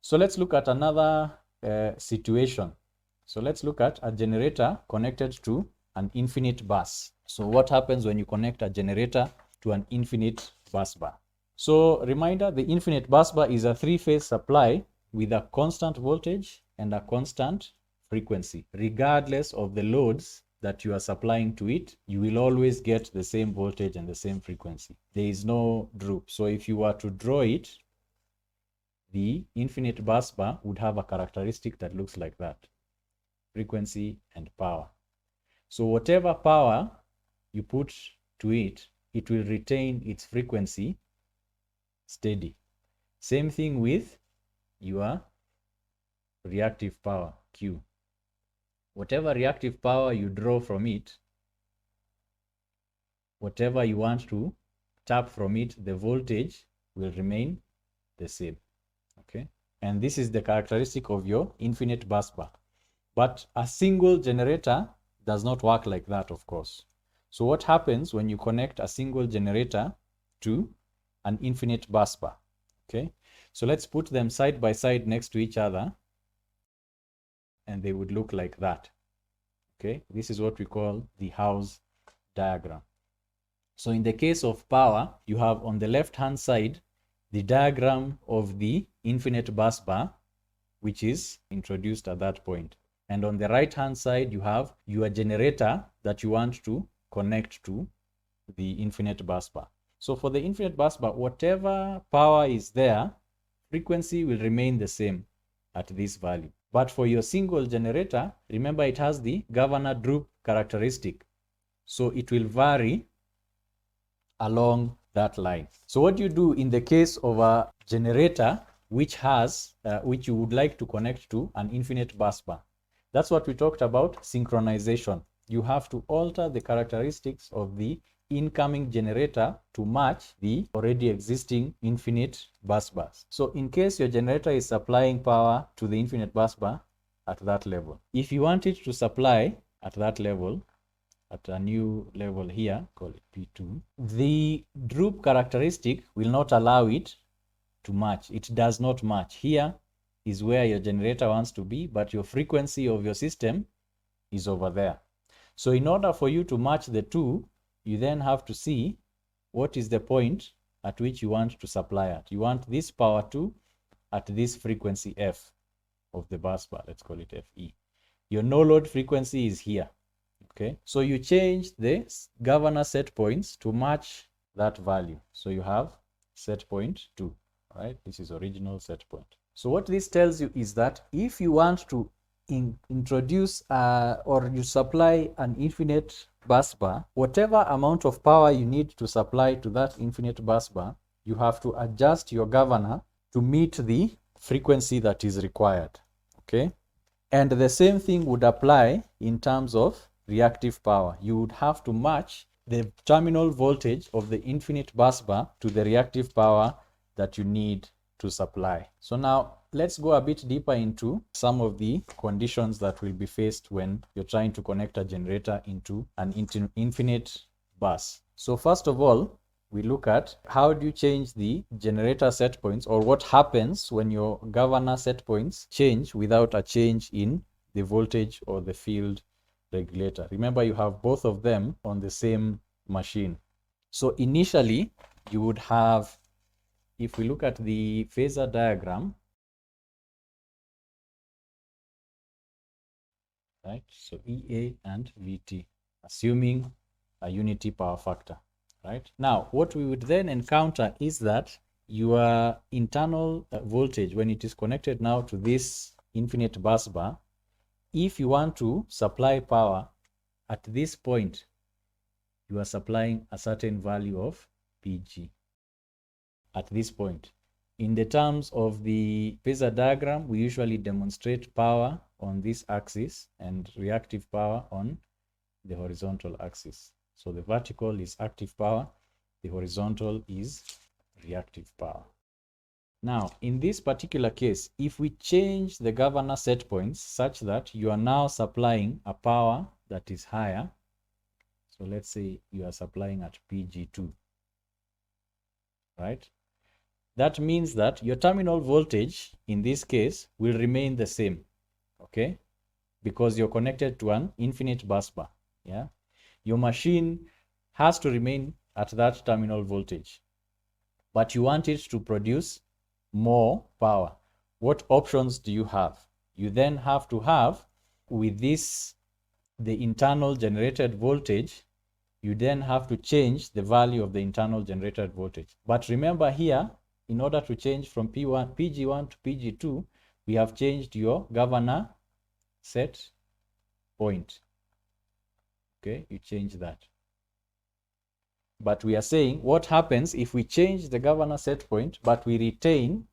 So let's look at another situation. So let's look at a generator connected to an infinite bus. So what happens when you connect a generator to an infinite bus bar? So reminder, the infinite bus bar is a three-phase supply with a constant voltage and a constant frequency. Regardless of the loads that you are supplying to it, you will always get the same voltage and the same frequency. There is no droop. So if you were to draw it, the infinite bus bar would have a characteristic that looks like that: frequency and power. So whatever power you put to it, it will retain its frequency steady. Same thing with your reactive power, Q. Whatever reactive power you draw from it, whatever you want to tap from it, the voltage will remain the same. Okay, and this is the characteristic of your infinite bus bar. But a single generator does not work like that, of course. So what happens when you connect a single generator to an infinite bus bar? Okay, so let's put them side by side next to each other, and they would look like that. Okay, this is what we call the house diagram. So in the case of power, you have on the left hand side the diagram of the infinite bus bar, which is introduced at that point. And on the right hand side, you have your generator that you want to connect to the infinite bus bar. So for the infinite bus bar, whatever power is there, frequency will remain the same at this value. But for your single generator, remember it has the governor droop characteristic. So it will vary along that line. So what you do in the case of a generator which you would like to connect to an infinite bus bar, that's what we talked about, synchronization. You have to alter the characteristics of the incoming generator to match the already existing infinite bus bars. So in case your generator is supplying power to the infinite bus bar at that level, if you want it to supply at that level, at a new level here, call it P2, the droop characteristic will not allow it to match. It does not match. Here is where your generator wants to be, but your frequency of your system is over there. So in order for you to match the two, you then have to see what is the point at which you want to supply at. You want this power to at this frequency F of the bus bar. Let's call it FE. Your no load frequency is here. Okay, so you change the governor set points to match that value. So you have set point 2, right? This is original set point. So what this tells you is that if you want to introduce or you supply an infinite bus bar, whatever amount of power you need to supply to that infinite bus bar, you have to adjust your governor to meet the frequency that is required. Okay, and the same thing would apply in terms of reactive power. You would have to match the terminal voltage of the infinite bus bar to the reactive power that you need to supply. So now let's go a bit deeper into some of the conditions that will be faced when you're trying to connect a generator into an infinite bus. So first of all, we look at how do you change the generator set points, or what happens when your governor set points change without a change in the voltage or the field regulator. Remember, you have both of them on the same machine. So initially you would have, if we look at the phasor diagram, right? So EA and VT, assuming a unity power factor, right? Now, what we would then encounter is that your internal voltage, when it is connected now to this infinite bus bar, if you want to supply power at this point, you are supplying a certain value of PG at this point. In the terms of the phasor diagram, we usually demonstrate power on this axis and reactive power on the horizontal axis. So the vertical is active power, the horizontal is reactive power. Now, in this particular case, if we change the governor set points such that you are now supplying a power that is higher, so let's say you are supplying at PG2, right? that means that your terminal voltage in this case will remain the same, okay? Because you're connected to an infinite bus bar, yeah? Your machine has to remain at that terminal voltage, but you want it to produce more power. What options do you have? You then have to have, with this, the internal generated voltage, you then have to change the value of the internal generated voltage. But remember here, in order to change from PG1 to PG2, we have changed your governor set point. Okay, you change that. But we are saying what happens if we change the governor set point, but we retain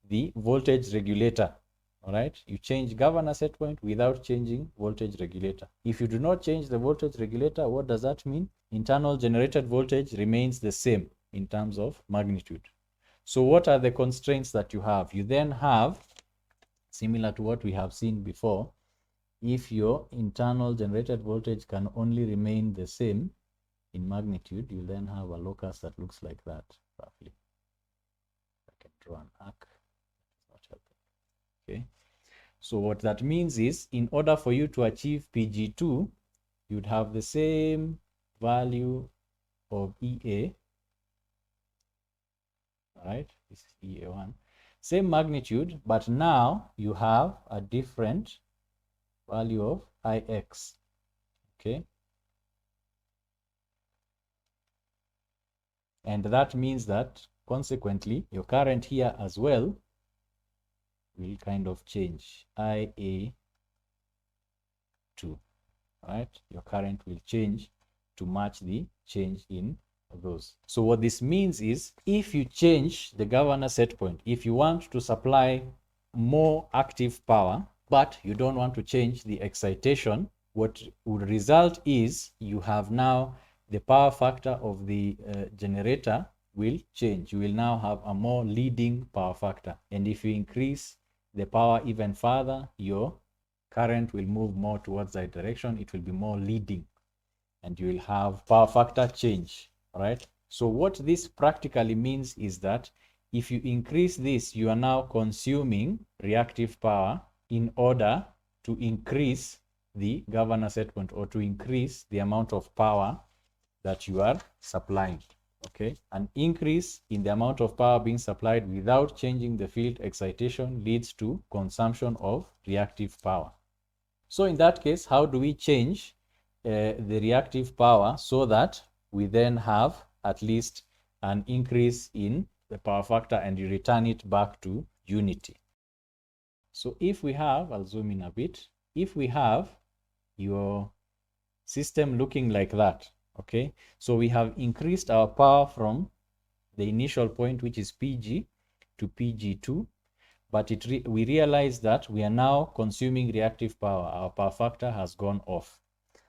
the voltage regulator. All right, you change governor set point without changing voltage regulator. If you do not change the voltage regulator, what does that mean? Internal generated voltage remains the same in terms of magnitude. So what are the constraints that you have? You then have, similar to what we have seen before, if your internal generated voltage can only remain the same in magnitude, you then have a locus that looks like that, roughly. I can draw an arc. Not helping. Okay. So what that means is, in order for you to achieve PG2, you'd have the same value of EA. All right, this is EA1. Same magnitude, but now you have a different value of IX. Okay. And that means that consequently your current here as well will kind of change. IA2, right? Your current will change to match the change in those. So what this means is, if you change the governor set point, if you want to supply more active power, but you don't want to change the excitation, what would result is you have now the power factor of the generator will change. You will now have a more leading power factor. And if you increase the power even further, your current will move more towards that direction. It will be more leading and you will have power factor change, right? So what this practically means is that if you increase this, you are now consuming reactive power in order to increase the governor set point, or to increase the amount of power that you are supplying. Okay, an increase in the amount of power being supplied without changing the field excitation leads to consumption of reactive power. So in that case, how do we change the reactive power so that we then have at least an increase in the power factor and you return it back to unity? So if we have, I'll zoom in a bit, if we have your system looking like that, okay, so we have increased our power from the initial point, which is PG, to PG2, but we realize that we are now consuming reactive power. Our power factor has gone off.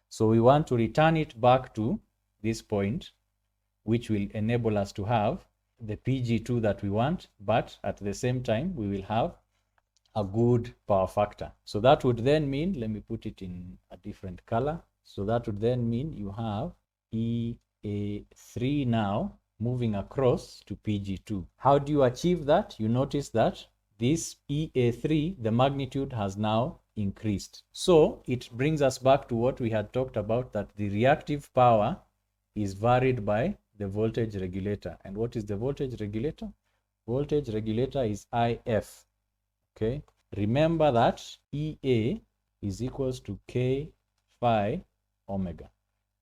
So we want to return it back to this point, which will enable us to have the PG2 that we want, but at the same time, we will have a good power factor. So that would then mean, let me put it in a different color. So that would then mean you have EA3 now moving across to PG2. How do you achieve that? You notice that this EA3, the magnitude has now increased. So it brings us back to what we had talked about, that the reactive power is varied by the voltage regulator. And what is the voltage regulator? Voltage regulator is IF. Okay, remember that EA is equals to K phi omega,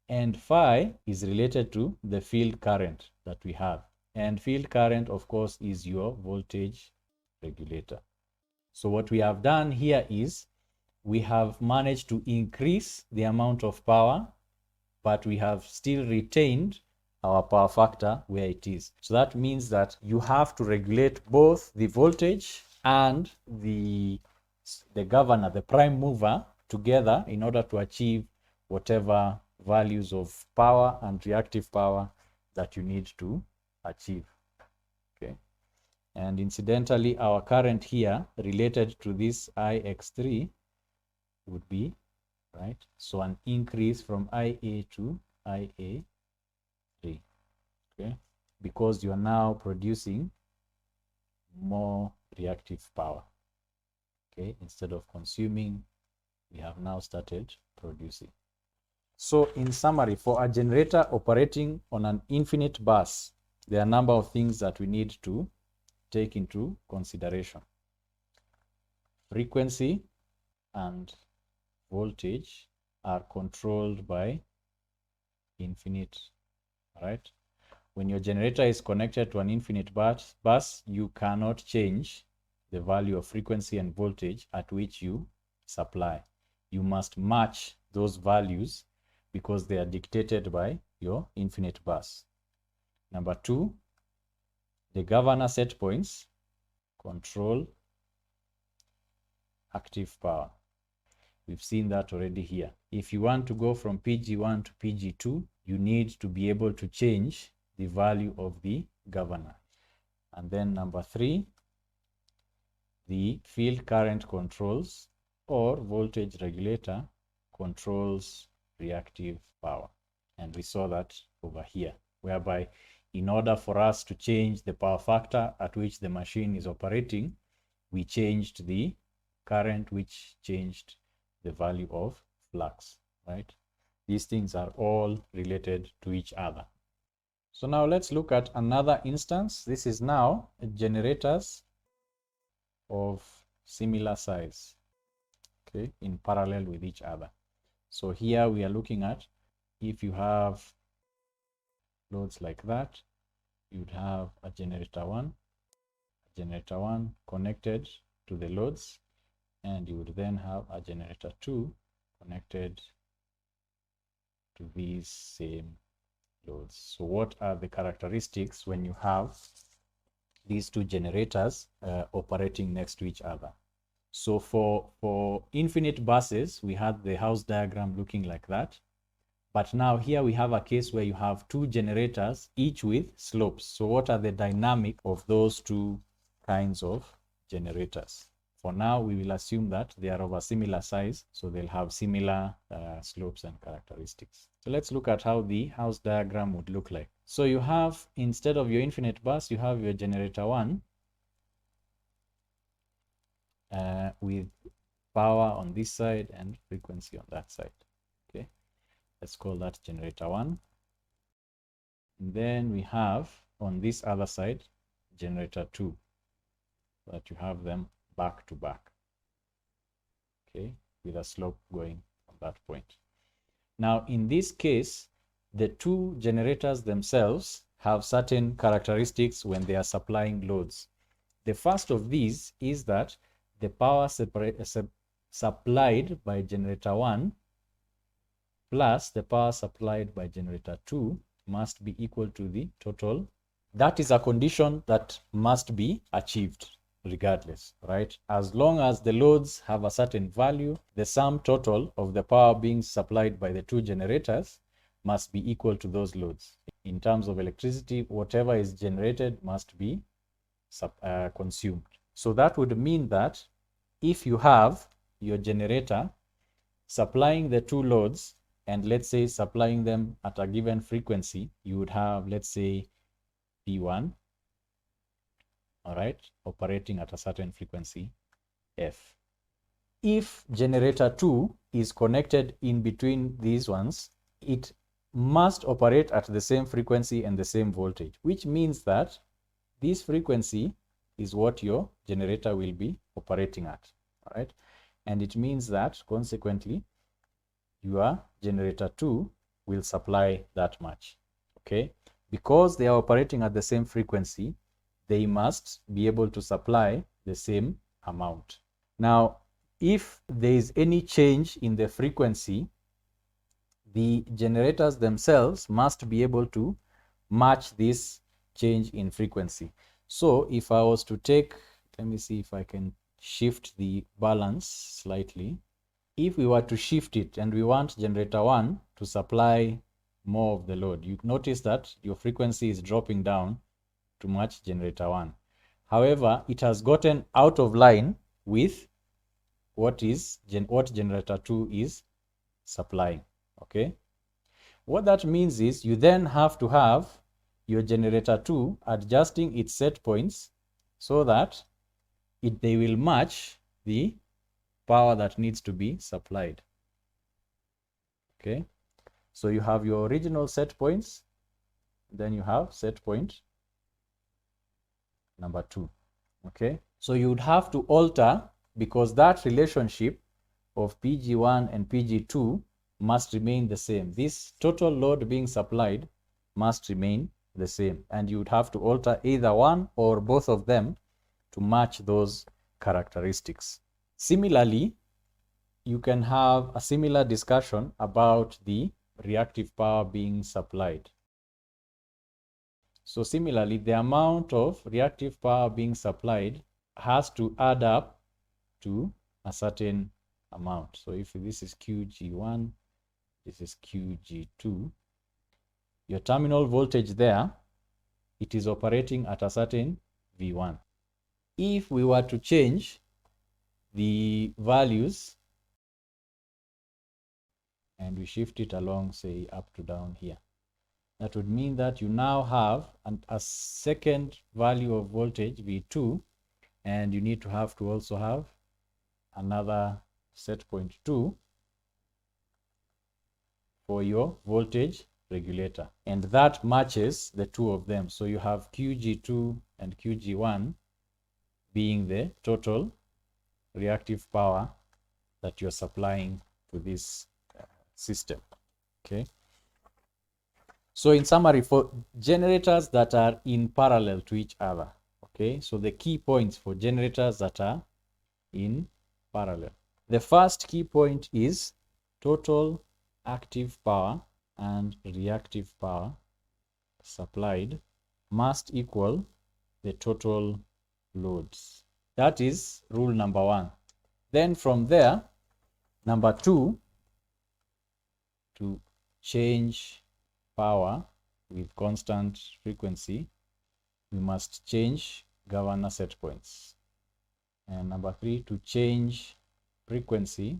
and phi is related to the field current that we have, and field current, of course, is your voltage regulator. So what we have done here is we have managed to increase the amount of power, but we have still retained our power factor where it is. So that means that you have to regulate both the voltage and the governor, the prime mover, together in order to achieve whatever values of power and reactive power that you need to achieve. Okay. And incidentally, our current here related to this IX3 would be, right, so an increase from IA to IA3, okay, because you are now producing more reactive power. Okay, instead of consuming, we have now started producing. So in summary, for a generator operating on an infinite bus, there are a number of things that we need to take into consideration. Frequency and voltage are controlled by infinite, right? When your generator is connected to an infinite bus, you cannot change the value of frequency and voltage at which you supply. You must match those values because they are dictated by your infinite bus. Number two, the governor set points control active power. We've seen that already here. If you want to go from PG1 to PG2, you need to be able to change the value of the governor. And then number three, the field current controls or voltage regulator controls reactive power. And we saw that over here, whereby in order for us to change the power factor at which the machine is operating, we changed the current, which changed the value of flux, right? These things are all related to each other. So now let's look at another instance. This is now generators of similar size, okay, in parallel with each other. So here we are looking at, if you have loads like that, you'd have a generator 1 connected to the loads, and you would then have a generator 2 connected to these same loads. So what are the characteristics when you have these two generators operating next to each other? So for infinite buses, we had the house diagram looking like that. But now here we have a case where you have two generators, each with slopes. So what are the dynamic of those two kinds of generators? For now, we will assume that they are of a similar size, so they'll have similar slopes and characteristics. So let's look at how the house diagram would look like. So you have, instead of your infinite bus, you have your generator 1 with power on this side and frequency on that side. Okay, let's call that generator 1. And then we have on this other side generator 2, so that you have them back to back, okay, with a slope going from that point. Now in this case, the two generators themselves have certain characteristics when they are supplying loads. The first of these is that the power supplied by generator 1 plus the power supplied by generator 2 must be equal to the total. That is a condition that must be achieved regardless, right? As long as the loads have a certain value, the sum total of the power being supplied by the two generators must be equal to those loads. In terms of electricity, whatever is generated must be consumed. So that would mean that if you have your generator supplying the two loads, and let's say supplying them at a given frequency, you would have, let's say, P1, all right, operating at a certain frequency, F. If generator 2 is connected in between these ones, it must operate at the same frequency and the same voltage, which means that this frequency is what your generator will be operating at, all right? And it means that, consequently, your generator 2 will supply that much, okay? Because they are operating at the same frequency, they must be able to supply the same amount. Now, if there is any change in the frequency, the generators themselves must be able to match this change in frequency. So if I was to take, let me see if I can shift the balance slightly. If we were to shift it and we want generator 1 to supply more of the load, you notice that your frequency is dropping down to match generator 1. However, it has gotten out of line with what generator 2 is supplying, okay? What that means is you then have to have your generator 2 adjusting its set points so that they will match the power that needs to be supplied. Okay, so you have your original set points, then you have set point number 2. Okay, so you would have to alter, because that relationship of PG1 and PG2 must remain the same. This total load being supplied must remain the same, and you would have to alter either one or both of them to match those characteristics. Similarly, you can have a similar discussion about the reactive power being supplied. So similarly, the amount of reactive power being supplied has to add up to a certain amount. So if this is QG1, this is QG2, your terminal voltage there, it is operating at a certain V1. If we were to change the values and we shift it along, say up to down here, that would mean that you now have a second value of voltage, V2, and you need to also have another set point 2 for your voltage regulator, and that matches the two of them. So you have QG2 and QG1 being the total reactive power that you're supplying to this system. Okay, so in summary, for generators that are in parallel to each other, okay, so the key points for generators that are in parallel, the first key point is total active power and reactive power supplied must equal the total loads. That is rule number 1. Then from there, number 2, to change power with constant frequency, we must change governor set points. And number 3, to change frequency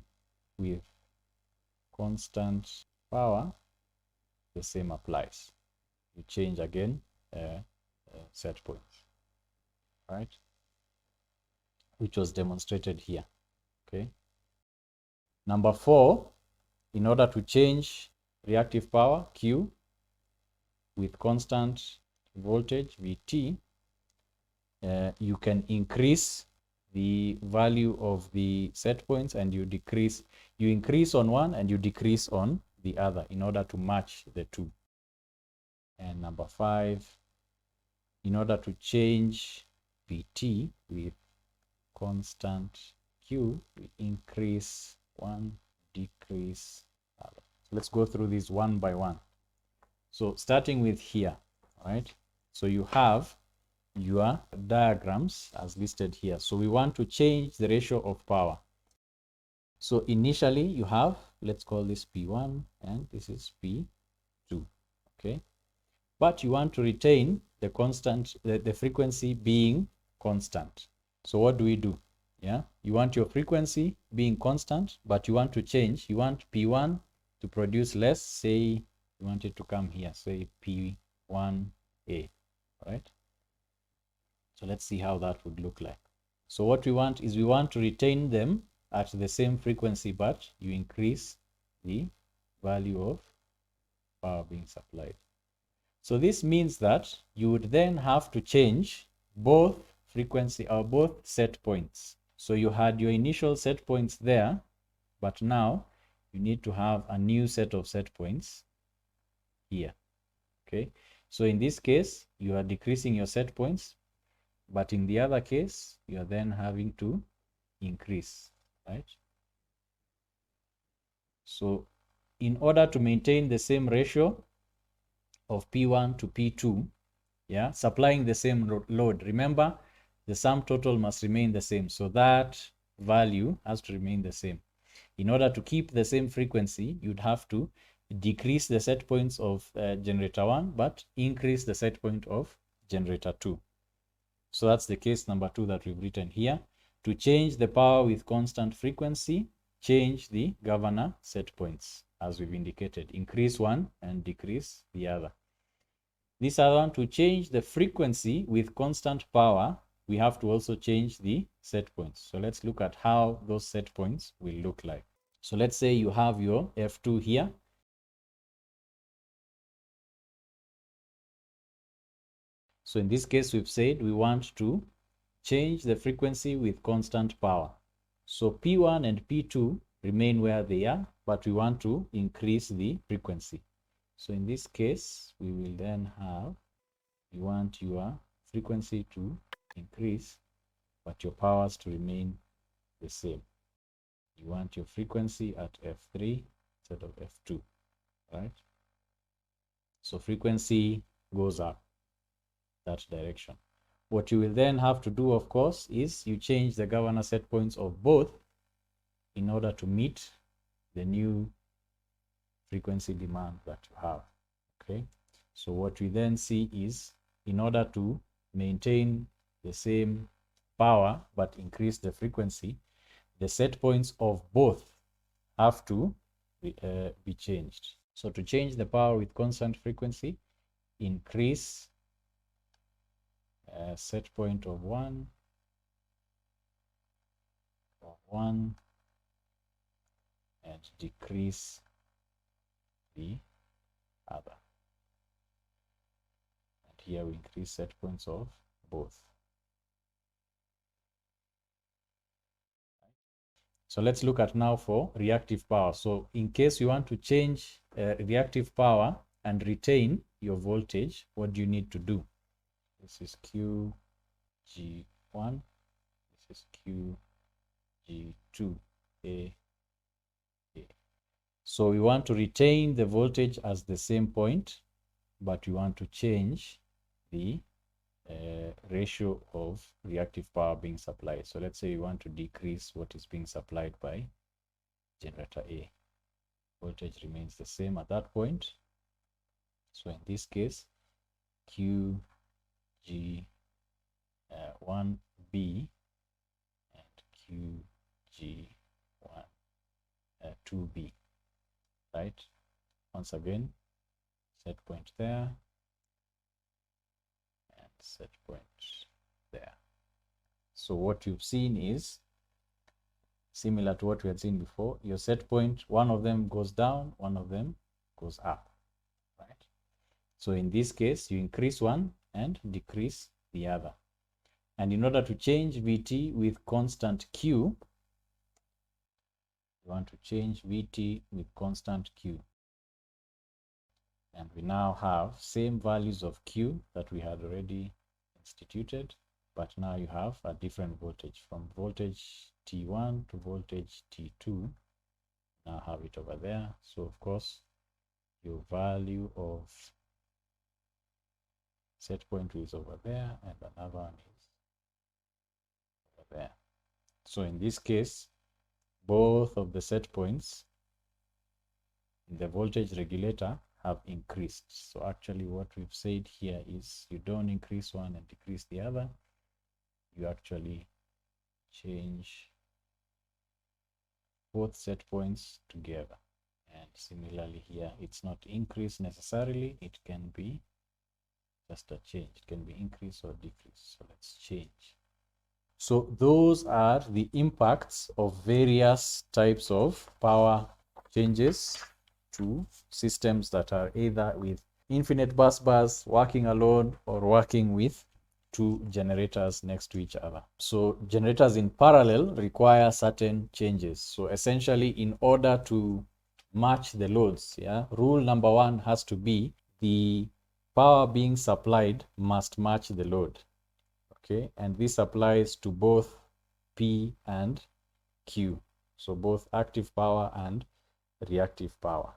with constant power, the same applies. You change again set points, right? Which was demonstrated here. Okay. Number 4, in order to change reactive power Q with constant voltage VT, you can increase the value of the set points, and you increase on one and you decrease on the other in order to match the two. And number 5, in order to change VT with constant Q, we increase one, decrease other. So let's go through these one by one. So starting with here, right? So you have your diagrams as listed here. So we want to change the ratio of power. So initially you have, let's call this P1 and this is P2, okay? But you want to retain the constant, the frequency being constant. So what do we do? Yeah, you want your frequency being constant, but you want to change. You want P1 to produce less. Say you want it to come here, say P1A, right? So let's see how that would look like. So what we want is we want to retain them at the same frequency, but you increase the value of power being supplied. So this means that you would then have to change both frequency or both set points. So you had your initial set points there, but now you need to have a new set of set points here. Okay, so in this case, you are decreasing your set points, but in the other case, you are then having to increase, right? So in order to maintain the same ratio of P1 to P2, yeah, supplying the same load, remember, the sum total must remain the same. So that value has to remain the same. In order to keep the same frequency, you'd have to decrease the set points of generator 1, but increase the set point of generator 2. So that's the case number 2 that we've written here. To change the power with constant frequency, change the governor set points, as we've indicated. Increase one and decrease the other. This other one, to change the frequency with constant power, we have to also change the set points. So let's look at how those set points will look like. So let's say you have your F2 here. So in this case, we've said we want to change the frequency with constant power. So P1 and P2 remain where they are, but we want to increase the frequency. So in this case, we will then have, you want your frequency to increase, but your powers to remain the same. You want your frequency at F3 instead of F2, right? So frequency goes up that direction. What you will then have to do, of course, is you change the governor set points of both in order to meet the new frequency demand that you have. Okay, so what we then see is, in order to maintain the same power but increase the frequency, the set points of both have to be changed. So to change the power with constant frequency, increase set point of one, and decrease the other. And here we increase set points of both. So let's look at now for reactive power. So in case you want to change reactive power and retain your voltage, what do you need to do? This is QG1, this is QG2, A. So we want to retain the voltage as the same point, but we want to change the ratio of reactive power being supplied. So let's say we want to decrease what is being supplied by generator A. Voltage remains the same at that point. So in this case, QG1B and QG2B, right? Once again, set point there and set point there. So what you've seen is similar to what we had seen before. Your set point, one of them goes down, one of them goes up, right? So in this case, you increase one and decrease the other. And in order to change VT with constant Q, you want to change VT with constant Q. And we now have same values of Q that we had already instituted, but now you have a different voltage from voltage T1 to voltage T2. Now have it over there. So of course, your value of set point is over there and another one is over there. So in this case, both of the set points in the voltage regulator have increased. So actually what we've said here is you don't increase one and decrease the other. You actually change both set points together. And similarly here, it's not increase necessarily. It can be just a change. It can be increase or decrease. So let's change. So those are the impacts of various types of power changes to systems that are either with infinite bus bars, working alone, or working with two generators next to each other. So generators in parallel require certain changes. So essentially, in order to match the loads, rule number one has to be the power being supplied must match the load. Okay, and this applies to both P and Q. So both active power and reactive power.